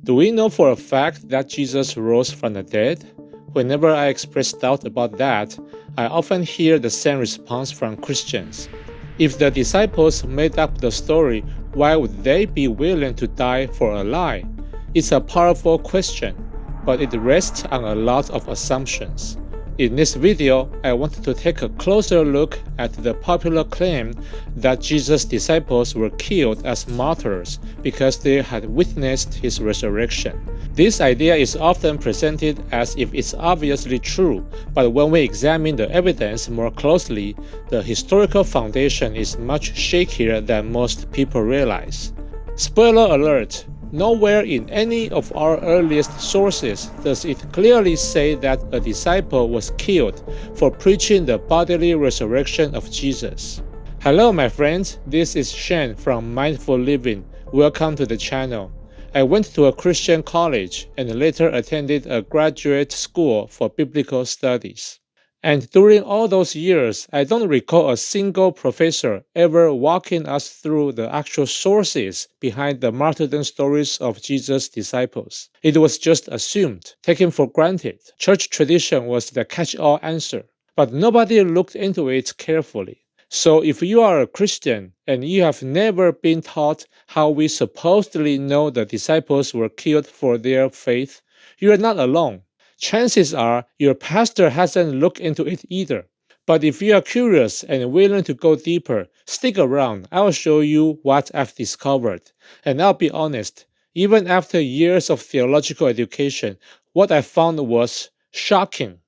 Do we know for a fact that Jesus rose from the dead? Whenever I express doubt about that, I often hear the same response from Christians. If the disciples made up the story, why would they be willing to die for a lie? It's a powerful question, but it rests on a lot of assumptions. In this video, I want to take a closer look at the popular claim that Jesus' disciples were killed as martyrs because they had witnessed his resurrection. This idea is often presented as if it's obviously true, but when we examine the evidence more closely, the historical foundation is much shakier than most people realize. Spoiler alert! Nowhere in any of our earliest sources does it clearly say that a disciple was killed for preaching the bodily resurrection of Jesus. Hello my friends, this is Shen from Mindful Living. Welcome to the channel. I went to a Christian college and later attended a graduate school for biblical studies. And during all those years, I don't recall a single professor ever walking us through the actual sources behind the martyrdom stories of Jesus' disciples. It was just assumed, taken for granted. Church tradition was the catch-all answer, but nobody looked into it carefully. So if you are a Christian and you have never been taught how we supposedly know the disciples were killed for their faith, you are not alone. Chances are your pastor hasn't looked into it either. But if you are curious and willing to go deeper, stick around. I'll show you what I've discovered. And I'll be honest, even after years of theological education, what I found was shocking.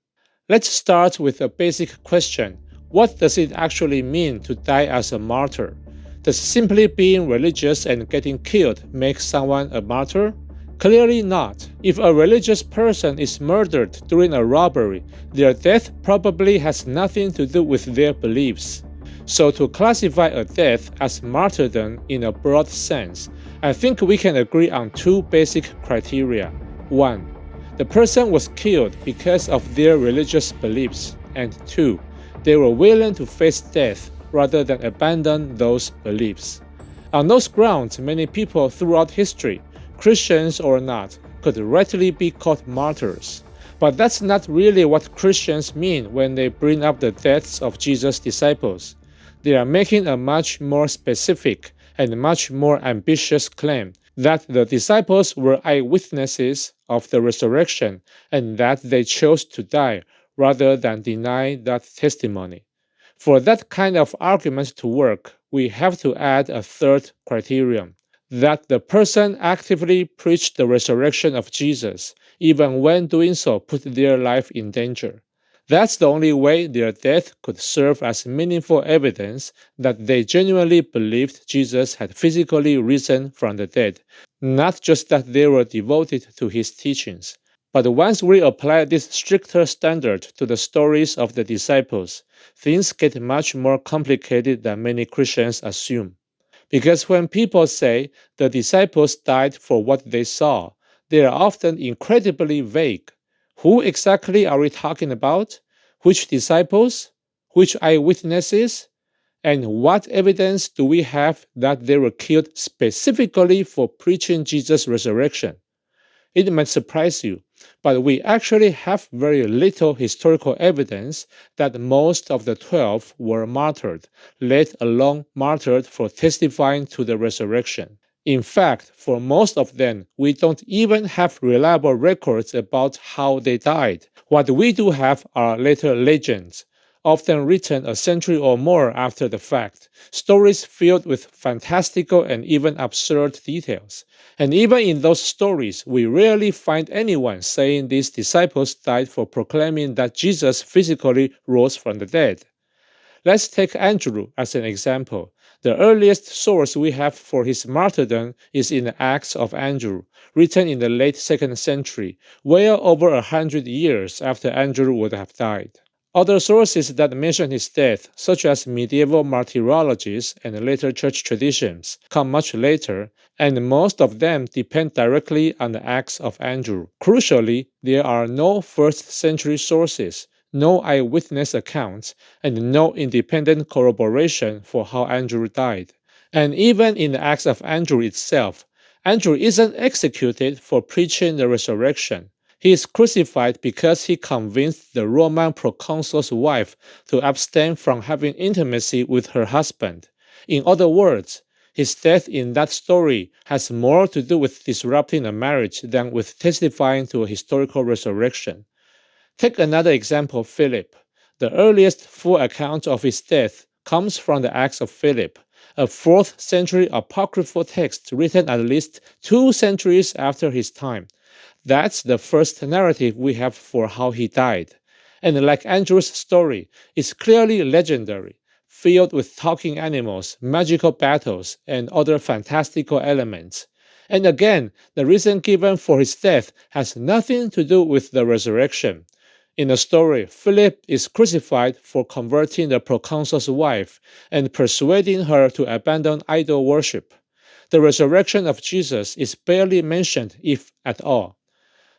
Let's start with a basic question. What does it actually mean to die as a martyr? Does simply being religious and getting killed make someone a martyr? Clearly not. If a religious person is murdered during a robbery, their death probably has nothing to do with their beliefs. So to classify a death as martyrdom in a broad sense, I think we can agree on two basic criteria. 1. The person was killed because of their religious beliefs, and 2. They were willing to face death rather than abandon those beliefs. On those grounds, many people throughout history, Christians or not, could rightly be called martyrs. But that's not really what Christians mean when they bring up the deaths of Jesus' disciples. They are making a much more specific and much more ambitious claim that the disciples were eyewitnesses of the resurrection and that they chose to die rather than deny that testimony. For that kind of argument to work, we have to add a third criterion, that the person actively preached the resurrection of Jesus, even when doing so put their life in danger. That's the only way their death could serve as meaningful evidence that they genuinely believed Jesus had physically risen from the dead, not just that they were devoted to his teachings. But once we apply this stricter standard to the stories of the disciples, things get much more complicated than many Christians assume. Because when people say the disciples died for what they saw, they are often incredibly vague. Who exactly are we talking about? Which disciples? Which eyewitnesses? And what evidence do we have that they were killed specifically for preaching Jesus' resurrection? It might surprise you, but we actually have very little historical evidence that most of the 12 were martyred, let alone martyred for testifying to the resurrection. In fact, for most of them, we don't even have reliable records about how they died. What we do have are later legends, often written a century or more after the fact, stories filled with fantastical and even absurd details. And even in those stories, we rarely find anyone saying these disciples died for proclaiming that Jesus physically rose from the dead. Let's take Andrew as an example. The earliest source we have for his martyrdom is in the Acts of Andrew, written in the late 2nd century, well over 100 years after Andrew would have died. Other sources that mention his death, such as medieval martyrologies and later church traditions, come much later, and most of them depend directly on the Acts of Andrew. Crucially, there are no 1st century sources, no eyewitness accounts, and no independent corroboration for how Andrew died. And even in the Acts of Andrew itself, Andrew isn't executed for preaching the resurrection. He is crucified because he convinced the Roman proconsul's wife to abstain from having intimacy with her husband. In other words, his death in that story has more to do with disrupting a marriage than with testifying to a historical resurrection. Take another example, Philip. The earliest full account of his death comes from the Acts of Philip, a 4th century apocryphal text written at least 2 centuries after his time. That's the first narrative we have for how he died. And like Andrew's story, it's clearly legendary, filled with talking animals, magical battles, and other fantastical elements. And again, the reason given for his death has nothing to do with the resurrection. In the story, Philip is crucified for converting the proconsul's wife and persuading her to abandon idol worship. The resurrection of Jesus is barely mentioned, if at all.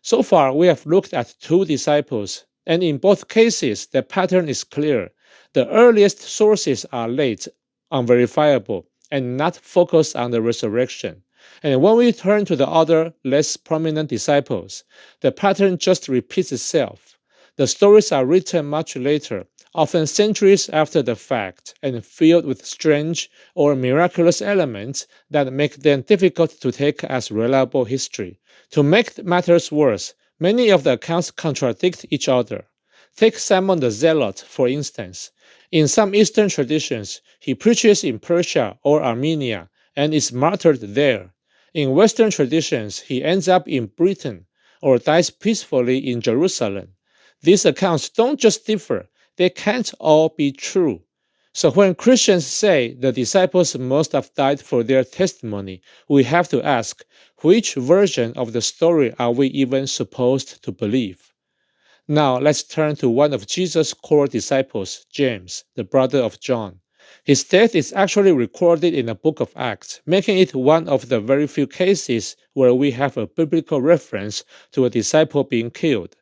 So far, we have looked at 2 disciples, and in both cases, the pattern is clear. The earliest sources are late, unverifiable, and not focused on the resurrection. And when we turn to the other, less prominent disciples, the pattern just repeats itself. The stories are written much later, often centuries after the fact, and filled with strange or miraculous elements that make them difficult to take as reliable history. To make matters worse, many of the accounts contradict each other. Take Simon the Zealot, for instance. In some Eastern traditions, he preaches in Persia or Armenia and is martyred there. In Western traditions, he ends up in Britain or dies peacefully in Jerusalem. These accounts don't just differ, they can't all be true. So when Christians say the disciples must have died for their testimony, we have to ask, which version of the story are we even supposed to believe? Now let's turn to one of Jesus' core disciples, James, the brother of John. His death is actually recorded in the book of Acts, making it one of the very few cases where we have a biblical reference to a disciple being killed.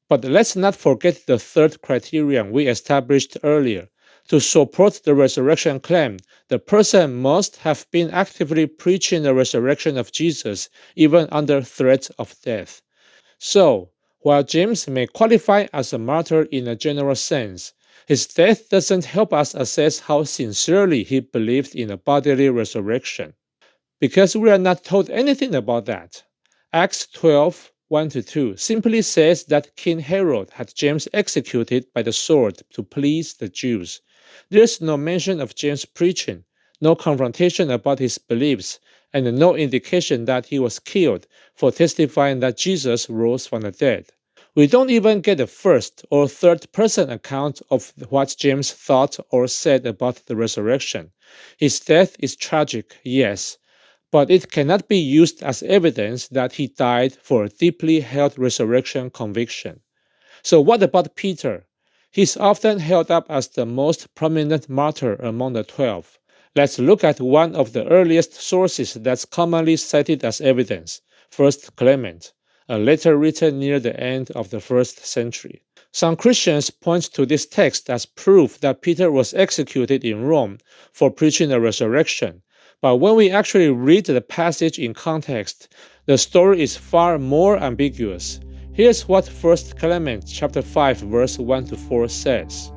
But let's not forget the third criterion we established earlier. To support the resurrection claim, the person must have been actively preaching the resurrection of Jesus, even under threat of death. So, while James may qualify as a martyr in a general sense, his death doesn't help us assess how sincerely he believed in a bodily resurrection, because we are not told anything about that. Acts 12, 1-2 simply says that King Herod had James executed by the sword to please the Jews. There's no mention of James preaching, no confrontation about his beliefs, and no indication that he was killed for testifying that Jesus rose from the dead. We don't even get a first or third person account of what James thought or said about the resurrection. His death is tragic, yes, but it cannot be used as evidence that he died for a deeply held resurrection conviction. So what about Peter? He's often held up as the most prominent martyr among the 12. Let's look at one of the earliest sources that's commonly cited as evidence, 1 Clement, a letter written near the end of the 1st century. Some Christians point to this text as proof that Peter was executed in Rome for preaching the resurrection. But when we actually read the passage in context, the story is far more ambiguous. Here's what 1 Clement chapter 5 verse 1-4 says.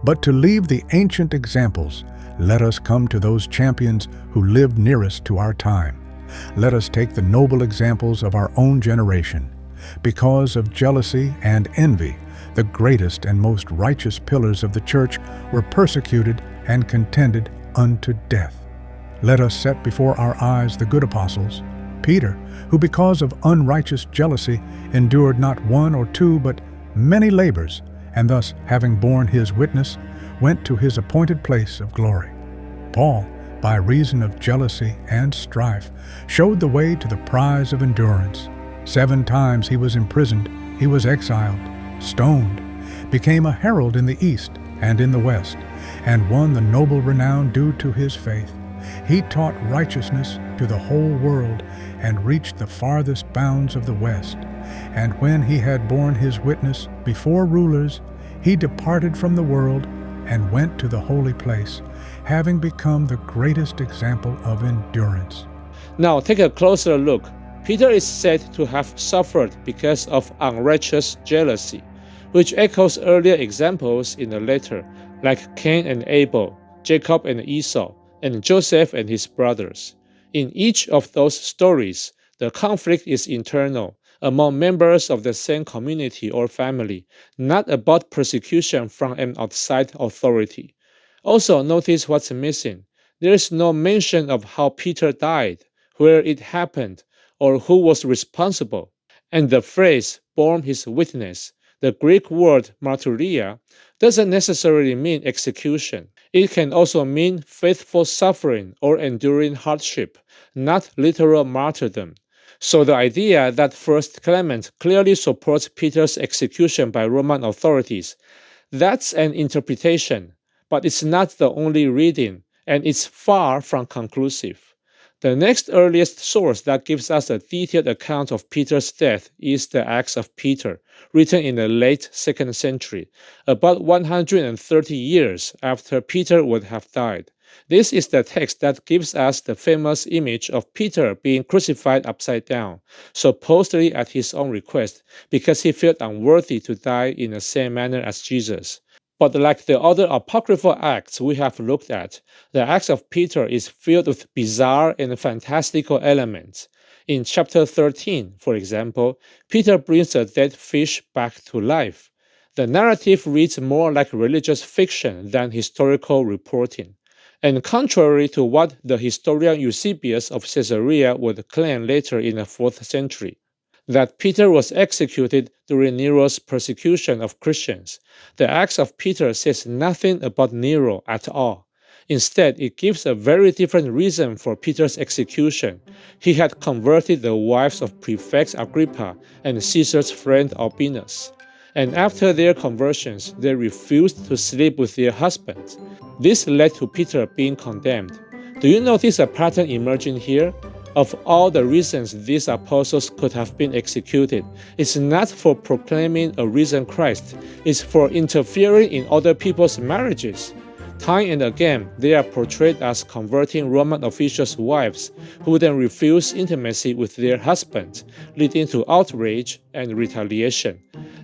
But to leave the ancient examples, let us come to those champions who lived nearest to our time. Let us take the noble examples of our own generation. Because of jealousy and envy, the greatest and most righteous pillars of the church were persecuted and contended unto death. Let us set before our eyes the good apostles, Peter, who because of unrighteous jealousy endured not 1 or 2, but many labors, and thus, having borne his witness, went to his appointed place of glory. Paul, by reason of jealousy and strife, showed the way to the prize of endurance. 7 times he was imprisoned, he was exiled, stoned, became a herald in the east and in the west, and won the noble renown due to his faith. He taught righteousness to the whole world and reached the farthest bounds of the west. And when he had borne his witness before rulers, he departed from the world and went to the holy place, having become the greatest example of endurance. Now take a closer look. Peter is said to have suffered because of unrighteous jealousy, which echoes earlier examples in the letter, like Cain and Abel, Jacob and Esau, and Joseph and his brothers. In each of those stories, the conflict is internal, among members of the same community or family, not about persecution from an outside authority. Also, notice what's missing. There is no mention of how Peter died, where it happened, or who was responsible. And the phrase "borne his witness," the Greek word martyria, doesn't necessarily mean execution. It can also mean faithful suffering or enduring hardship, not literal martyrdom. So the idea that First Clement clearly supports Peter's execution by Roman authorities, that's an interpretation, but it's not the only reading, and it's far from conclusive. The next earliest source that gives us a detailed account of Peter's death is the Acts of Peter, written in the late 2nd century, about 130 years after Peter would have died. This is the text that gives us the famous image of Peter being crucified upside down, supposedly at his own request, because he felt unworthy to die in the same manner as Jesus. But like the other apocryphal acts we have looked at, the Acts of Peter is filled with bizarre and fantastical elements. In chapter 13, for example, Peter brings a dead fish back to life. The narrative reads more like religious fiction than historical reporting. And contrary to what the historian Eusebius of Caesarea would claim later in the 4th century, that Peter was executed during Nero's persecution of Christians, the Acts of Peter says nothing about Nero at all. Instead, it gives a very different reason for Peter's execution. He had converted the wives of prefect Agrippa and Caesar's friend Albinus. And after their conversions, they refused to sleep with their husbands. This led to Peter being condemned. Do you notice a pattern emerging here? Of all the reasons these apostles could have been executed, it's not for proclaiming a risen Christ, it's for interfering in other people's marriages. Time and again, they are portrayed as converting Roman officials' wives, who then refuse intimacy with their husbands, leading to outrage and retaliation.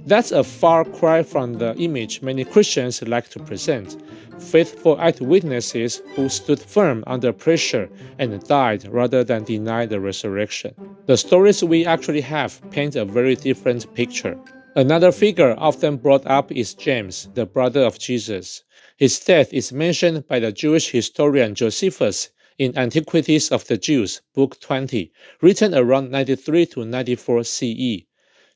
That's a far cry from the image many Christians like to present: faithful eyewitnesses who stood firm under pressure and died rather than deny the resurrection. The stories we actually have paint a very different picture. Another figure often brought up is James, the brother of Jesus. His death is mentioned by the Jewish historian Josephus in Antiquities of the Jews, Book 20, written around 93 to 94 CE.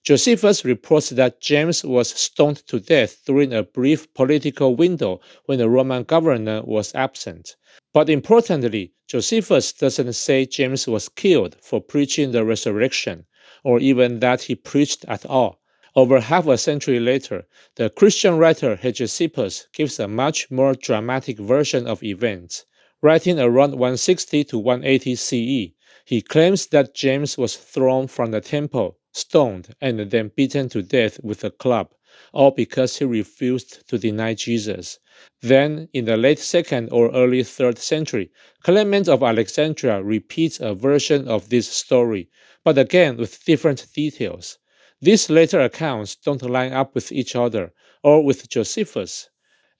Josephus reports that James was stoned to death during a brief political window when the Roman governor was absent. But importantly, Josephus doesn't say James was killed for preaching the resurrection, or even that he preached at all. Over half a century later, the Christian writer Hegesippus gives a much more dramatic version of events. Writing around 160 to 180 CE, he claims that James was thrown from the temple, stoned, and then beaten to death with a club, all because he refused to deny Jesus. Then, in the late 2nd or early 3rd century, Clement of Alexandria repeats a version of this story, but again with different details. These later accounts don't line up with each other or with Josephus,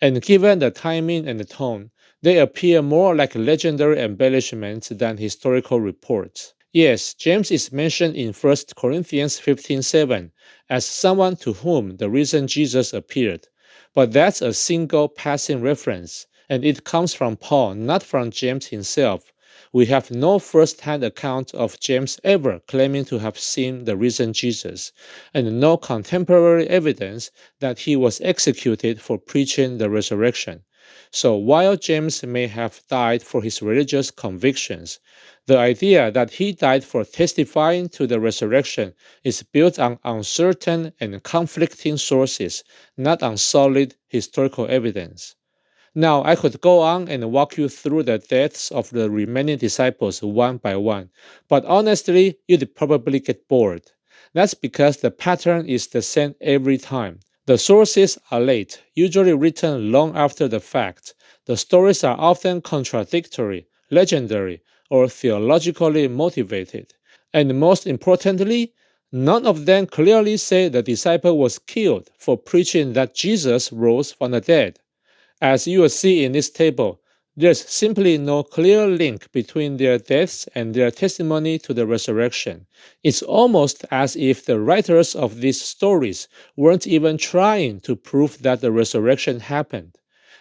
and given the timing and the tone, they appear more like legendary embellishments than historical reports. Yes, James is mentioned in 1 Corinthians 15:7 as someone to whom the risen Jesus appeared, but that's a single passing reference, and it comes from Paul, not from James himself. We have no first-hand account of James ever claiming to have seen the risen Jesus, and no contemporary evidence that he was executed for preaching the resurrection. So while James may have died for his religious convictions, the idea that he died for testifying to the resurrection is built on uncertain and conflicting sources, not on solid historical evidence. Now, I could go on and walk you through the deaths of the remaining disciples one by one, but honestly, you'd probably get bored. That's because the pattern is the same every time. The sources are late, usually written long after the fact. The stories are often contradictory, legendary, or theologically motivated. And most importantly, none of them clearly say the disciple was killed for preaching that Jesus rose from the dead. As you will see in this table, there's simply no clear link between their deaths and their testimony to the resurrection. It's almost as if the writers of these stories weren't even trying to prove that the resurrection happened.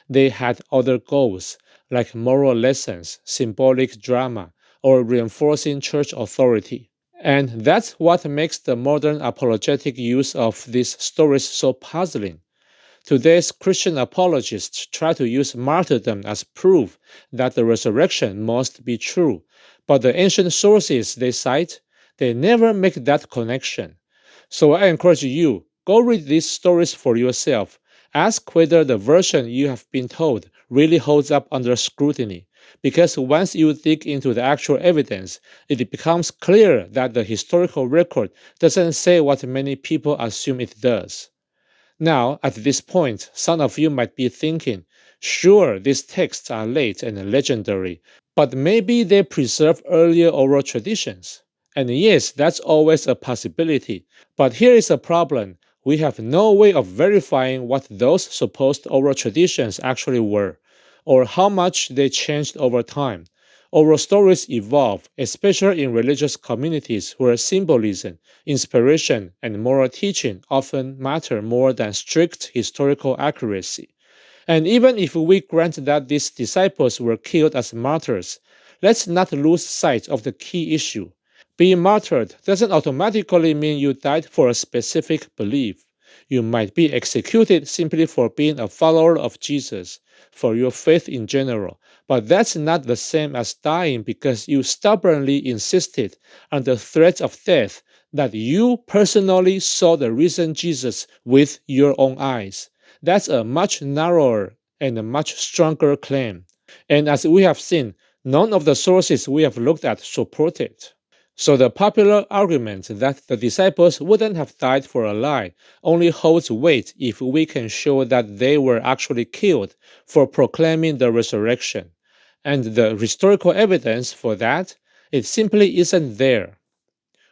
They had other goals, like moral lessons, symbolic drama, or reinforcing church authority. And that's what makes the modern apologetic use of these stories so puzzling. Today's Christian apologists try to use martyrdom as proof that the resurrection must be true, but the ancient sources they cite, they never make that connection. So I encourage you, go read these stories for yourself. Ask whether the version you have been told really holds up under scrutiny, because once you dig into the actual evidence, it becomes clear that the historical record doesn't say what many people assume it does. Now, at this point, some of you might be thinking, sure, these texts are late and legendary, but maybe they preserve earlier oral traditions. And yes, that's always a possibility. But here is a problem. We have no way of verifying what those supposed oral traditions actually were, or how much they changed over time. Oral stories evolve, especially in religious communities where symbolism, inspiration, and moral teaching often matter more than strict historical accuracy. And even if we grant that these disciples were killed as martyrs, let's not lose sight of the key issue. Being martyred doesn't automatically mean you died for a specific belief. You might be executed simply for being a follower of Jesus, for your faith in general, but that's not the same as dying because you stubbornly insisted, under threat of death, that you personally saw the risen Jesus with your own eyes. That's a much narrower and a much stronger claim. And as we have seen, none of the sources we have looked at support it. So the popular argument that the disciples wouldn't have died for a lie only holds weight if we can show that they were actually killed for proclaiming the resurrection. And the historical evidence for that, it simply isn't there.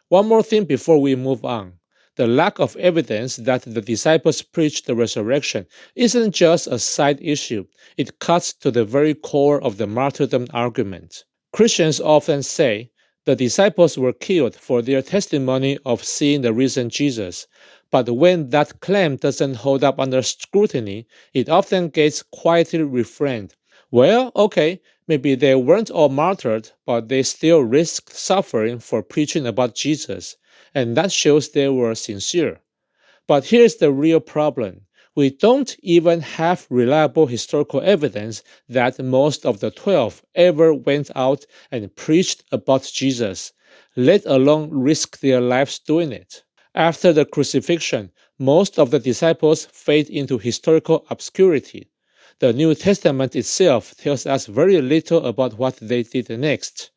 One more thing before we move on. The lack of evidence that the disciples preached the resurrection isn't just a side issue, it cuts to the very core of the martyrdom argument. Christians often say the disciples were killed for their testimony of seeing the risen Jesus, but when that claim doesn't hold up under scrutiny, it often gets quietly reframed. Well, okay, maybe they weren't all martyred, but they still risked suffering for preaching about Jesus, and that shows they were sincere. But here's the real problem. We don't even have reliable historical evidence that most of the 12 ever went out and preached about Jesus, let alone risk their lives doing it. After the crucifixion, most of the disciples fade into historical obscurity. The New Testament itself tells us very little about what they did next.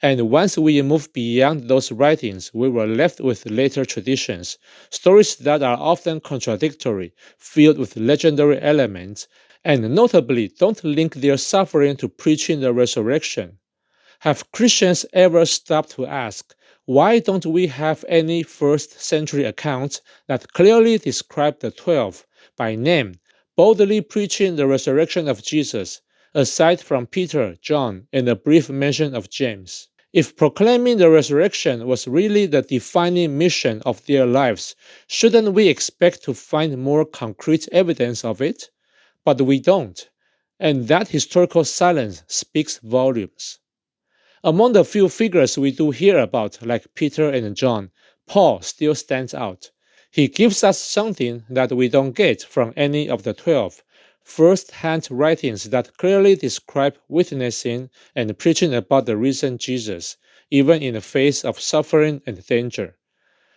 And once we move beyond those writings, we were left with later traditions, stories that are often contradictory, filled with legendary elements, and notably don't link their suffering to preaching the resurrection. Have Christians ever stopped to ask, why don't we have any first century accounts that clearly describe the 12 by name, boldly preaching the resurrection of Jesus, aside from Peter, John, and a brief mention of James? If proclaiming the resurrection was really the defining mission of their lives, shouldn't we expect to find more concrete evidence of it? But we don't, and that historical silence speaks volumes. Among the few figures we do hear about, like Peter and John, Paul still stands out. He gives us something that we don't get from any of the 12, first-hand writings that clearly describe witnessing and preaching about the risen Jesus, even in the face of suffering and danger.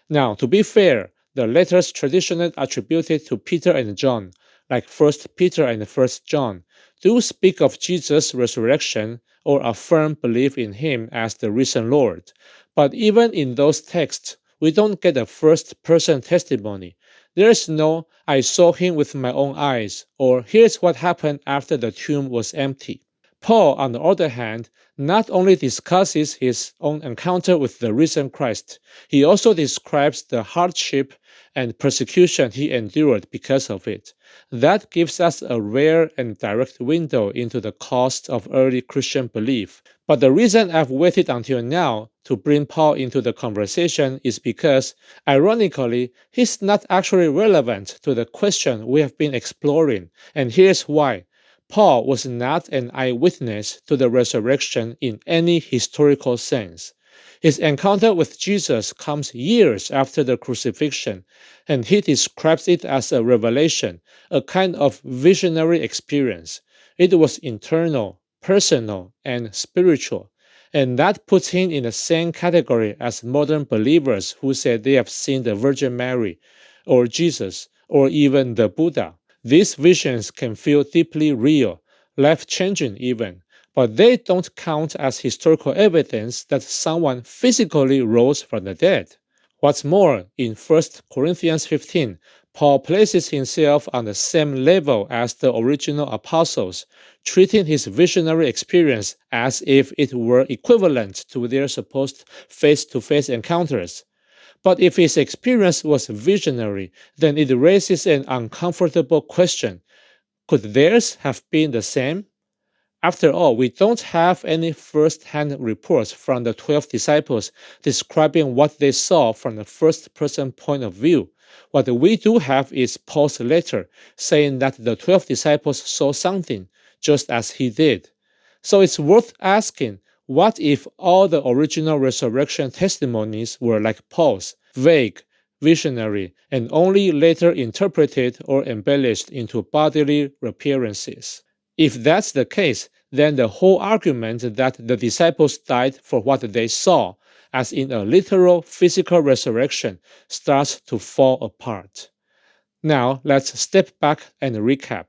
Now, to be fair, the letters traditionally attributed to Peter and John, like 1 Peter and 1 John, do speak of Jesus' resurrection or affirm belief in him as the risen Lord. But even in those texts, we don't get a first-person testimony. There is no, I saw him with my own eyes, or here's what happened after the tomb was empty. Paul, on the other hand, not only discusses his own encounter with the risen Christ, he also describes the hardship and persecution he endured because of it. That gives us a rare and direct window into the cost of early Christian belief. But the reason I've waited until now to bring Paul into the conversation is because, ironically, he's not actually relevant to the question we have been exploring, and here's why. Paul was not an eyewitness to the resurrection in any historical sense. His encounter with Jesus comes years after the crucifixion, and he describes it as a revelation, a kind of visionary experience. It was internal, personal, and spiritual, and that puts him in the same category as modern believers who say they have seen the Virgin Mary, or Jesus, or even the Buddha. These visions can feel deeply real, life-changing even, but they don't count as historical evidence that someone physically rose from the dead. What's more, in 1 Corinthians 15, Paul places himself on the same level as the original apostles, treating his visionary experience as if it were equivalent to their supposed face-to-face encounters. But if his experience was visionary, then it raises an uncomfortable question. Could theirs have been the same? After all, we don't have any first-hand reports from the 12 disciples describing what they saw from the first-person point of view. What we do have is Paul's letter saying that the 12 disciples saw something, just as he did. So it's worth asking, what if all the original resurrection testimonies were like Paul's, vague, visionary, and only later interpreted or embellished into bodily appearances? If that's the case, then the whole argument that the disciples died for what they saw, as in a literal physical resurrection, starts to fall apart. Now, let's step back and recap.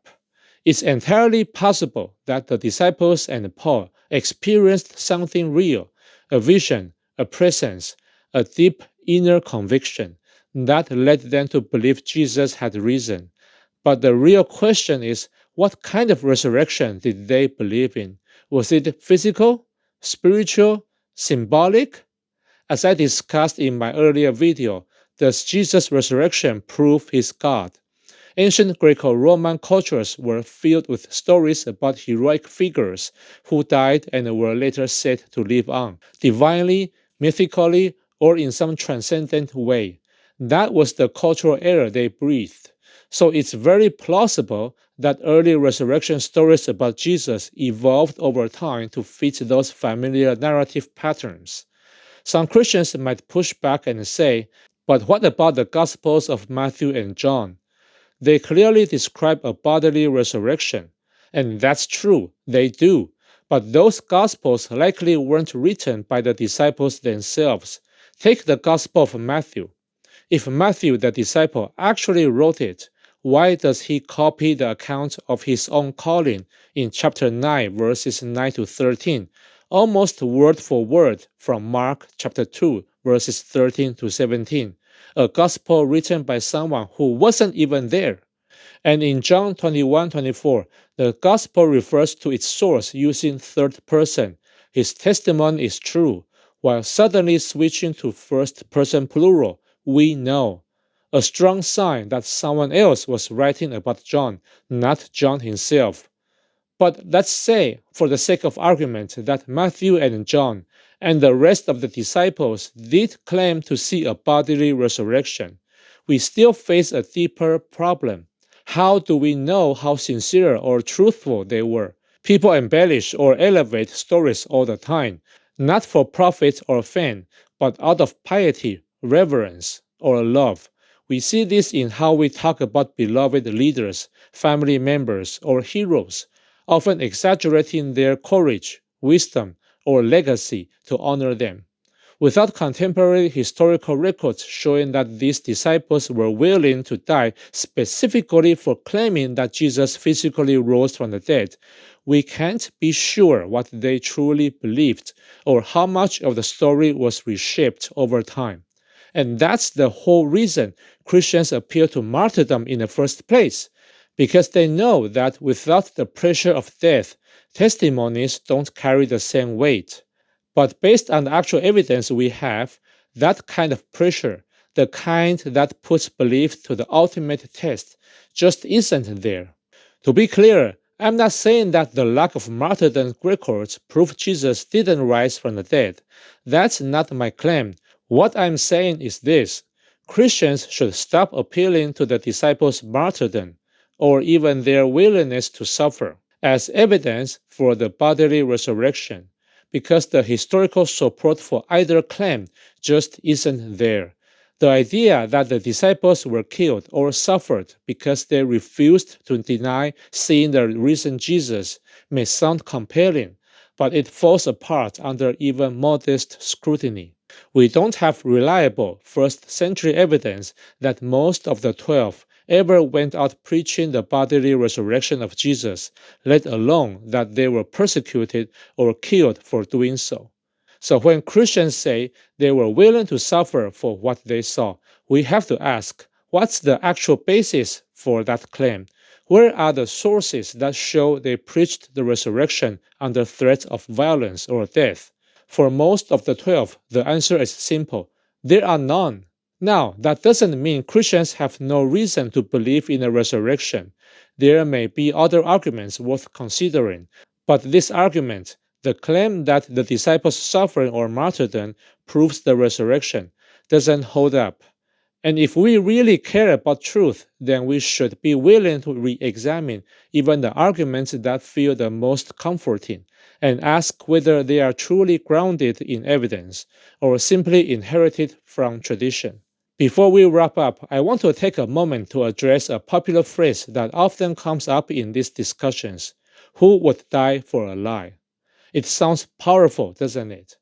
It's entirely possible that the disciples and Paul experienced something real, a vision, a presence, a deep inner conviction that led them to believe Jesus had risen. But the real question is, what kind of resurrection did they believe in? Was it physical, spiritual, symbolic? As I discussed in my earlier video, does Jesus' resurrection prove he's God? Ancient Greco-Roman cultures were filled with stories about heroic figures who died and were later said to live on, divinely, mythically, or in some transcendent way. That was the cultural air they breathed. So it's very plausible that early resurrection stories about Jesus evolved over time to fit those familiar narrative patterns. Some Christians might push back and say, but what about the Gospels of Matthew and John? They clearly describe a bodily resurrection. And that's true, they do. But those Gospels likely weren't written by the disciples themselves. Take the Gospel of Matthew. If Matthew, the disciple, actually wrote it, why does he copy the account of his own calling in chapter 9, verses 9 to 13, almost word for word from Mark chapter 2, verses 13 to 17, a gospel written by someone who wasn't even there? And in John 21:24, the gospel refers to its source using third person. His testimony is true, while suddenly switching to first person plural, we know. A strong sign that someone else was writing about John, not John himself. But let's say, for the sake of argument, that Matthew and John and the rest of the disciples did claim to see a bodily resurrection. We still face a deeper problem. How do we know how sincere or truthful they were? People embellish or elevate stories all the time, not for profit or fame, but out of piety, reverence, or love. We see this in how we talk about beloved leaders, family members, or heroes, often exaggerating their courage, wisdom, or legacy to honor them. Without contemporary historical records showing that these disciples were willing to die specifically for claiming that Jesus physically rose from the dead, we can't be sure what they truly believed or how much of the story was reshaped over time. And that's the whole reason Christians appeal to martyrdom in the first place, because they know that without the pressure of death, testimonies don't carry the same weight. But based on the actual evidence we have, that kind of pressure, the kind that puts belief to the ultimate test, just isn't there. To be clear, I'm not saying that the lack of martyrdom records prove Jesus didn't rise from the dead. That's not my claim. What I'm saying is this: Christians should stop appealing to the disciples' martyrdom, or even their willingness to suffer, as evidence for the bodily resurrection, because the historical support for either claim just isn't there. The idea that the disciples were killed or suffered because they refused to deny seeing the risen Jesus may sound compelling, but it falls apart under even modest scrutiny. We don't have reliable first-century evidence that most of the 12 ever went out preaching the bodily resurrection of Jesus, let alone that they were persecuted or killed for doing so. So when Christians say they were willing to suffer for what they saw, we have to ask, what's the actual basis for that claim? Where are the sources that show they preached the resurrection under threat of violence or death? For most of the 12, the answer is simple: there are none. Now, that doesn't mean Christians have no reason to believe in a resurrection. There may be other arguments worth considering, but this argument, the claim that the disciples' suffering or martyrdom proves the resurrection, doesn't hold up. And if we really care about truth, then we should be willing to re-examine even the arguments that feel the most comforting and ask whether they are truly grounded in evidence or simply inherited from tradition. Before we wrap up, I want to take a moment to address a popular phrase that often comes up in these discussions: who would die for a lie? It sounds powerful, doesn't it?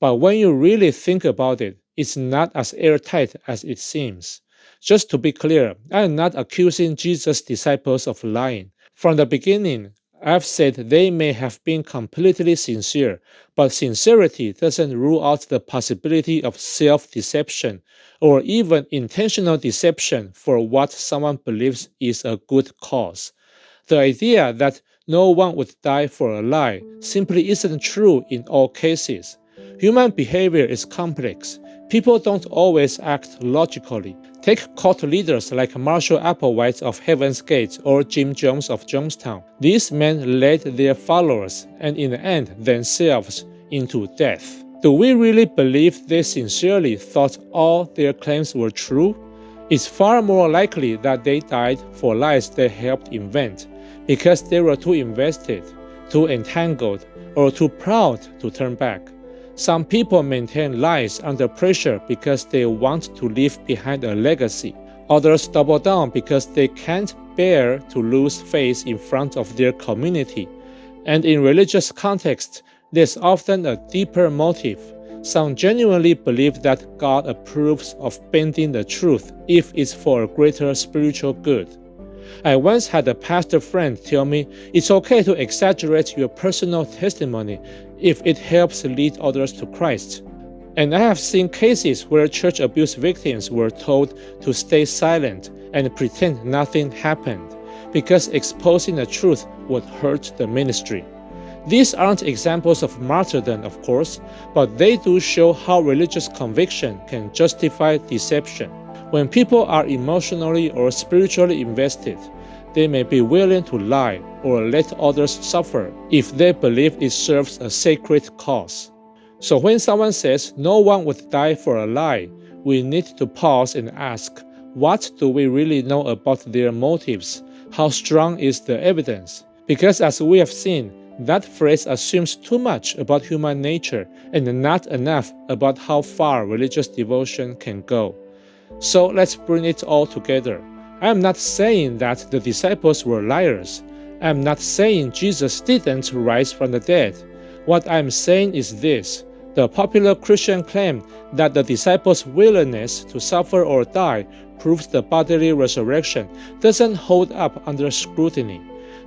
But when you really think about it, it's not as airtight as it seems. Just to be clear, I am not accusing Jesus' disciples of lying. From the beginning, I've said they may have been completely sincere, but sincerity doesn't rule out the possibility of self-deception or even intentional deception for what someone believes is a good cause. The idea that no one would die for a lie simply isn't true in all cases. Human behavior is complex. People don't always act logically. Take cult leaders like Marshall Applewhite of Heaven's Gate or Jim Jones of Jonestown. These men led their followers and in the end themselves into death. Do we really believe they sincerely thought all their claims were true? It's far more likely that they died for lies they helped invent, because they were too invested, too entangled, or too proud to turn back. Some people maintain lies under pressure because they want to leave behind a legacy. Others double down because they can't bear to lose face in front of their community. And in religious contexts, there's often a deeper motive. Some genuinely believe that God approves of bending the truth if it's for a greater spiritual good. I once had a pastor friend tell me it's okay to exaggerate your personal testimony if it helps lead others to Christ. And I have seen cases where church abuse victims were told to stay silent and pretend nothing happened, because exposing the truth would hurt the ministry. These aren't examples of martyrdom, of course, but they do show how religious conviction can justify deception. When people are emotionally or spiritually invested, they may be willing to lie or let others suffer if they believe it serves a sacred cause. So when someone says no one would die for a lie, we need to pause and ask, what do we really know about their motives? How strong is the evidence? Because as we have seen, that phrase assumes too much about human nature and not enough about how far religious devotion can go. So let's bring it all together. I am not saying that the disciples were liars. I am not saying Jesus didn't rise from the dead. What I am saying is this: the popular Christian claim that the disciples' willingness to suffer or die proves the bodily resurrection doesn't hold up under scrutiny.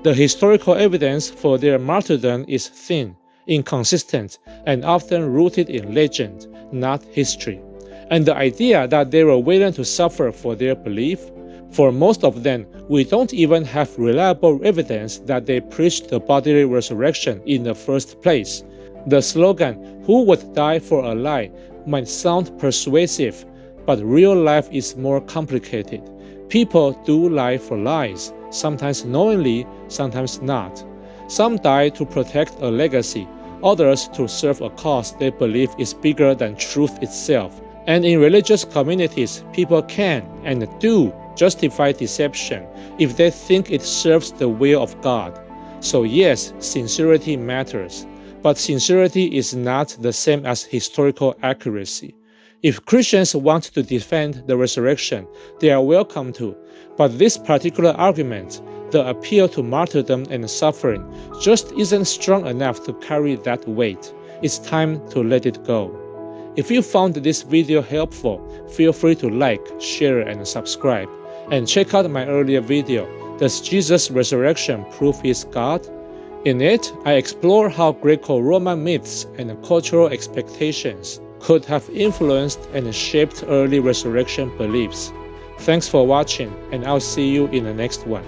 The historical evidence for their martyrdom is thin, inconsistent, and often rooted in legend, not history. And the idea that they were willing to suffer for their belief, For most of them, we don't even have reliable evidence that they preached the bodily resurrection in the first place. The slogan, "Who would die for a lie?" might sound persuasive, but real life is more complicated. People do lie for lies, sometimes knowingly, sometimes not. Some die to protect a legacy, others to serve a cause they believe is bigger than truth itself. And in religious communities, people can and do justify deception if they think it serves the will of God. So yes, sincerity matters, but sincerity is not the same as historical accuracy. If Christians want to defend the resurrection, they are welcome to, but this particular argument, the appeal to martyrdom and suffering, just isn't strong enough to carry that weight. It's time to let it go. If you found this video helpful, feel free to like, share, and subscribe. And check out my earlier video, Does Jesus' Resurrection Prove He's God? In it, I explore how Greco-Roman myths and cultural expectations could have influenced and shaped early resurrection beliefs. Thanks for watching, and I'll see you in the next one.